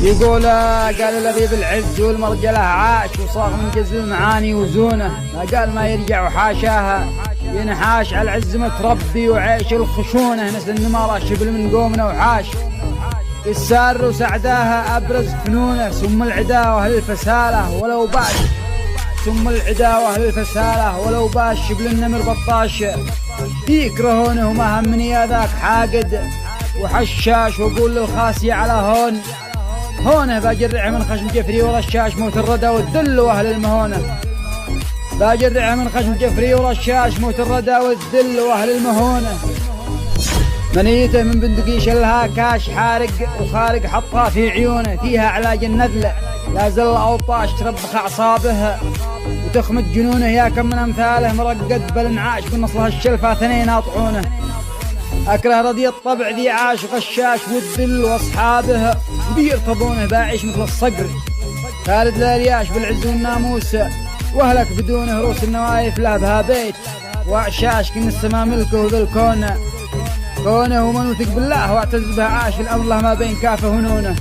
يقول قال الذي بالعز والمرجله عاش وصاغ من جز المعاني وزونه، ما قال ما يرجع وحاشاها ينحاش على العز متربي وعيش الخشونه، نسل النمارة شبل من قومنا وحاش السار وسعداها أبرز فنونه، ثم العداوة للفسالة ولو باش ثم العداوة للفسالة ولو باش شبل النمر بطاش يكرهونه وما همني ذاك حاقد وحشاش، وقول للخاسي على هونه باجرعه من خشم جفري ورشاش موت الردى والذل واهل المهونه، باجرعه من خشم جفري ورشاش موت الردى والذل واهل المهونه، منيته من بندقيش لها كاش حارق وخارق حطها في عيونه، فيها علاج النذله لا زل اوطاش تربخ اعصابها وتخمد جنونه، يا كم من امثاله مرقد بالانعاش بالنصلها الشلفه ثنين اطعونه، اكره رضي الطبع ذي عاش غشاش والذل واصحابه بيرتضونه باعش مثل الصقر، خالد الالياش بالعز والناموس واهلك بدونه، روس النوايف له بها بيت واعشاش كن السما ملكه وذا الكون كونه، ومن وثق بالله واعتز به عاش الامر له ما بين كافه ونونه.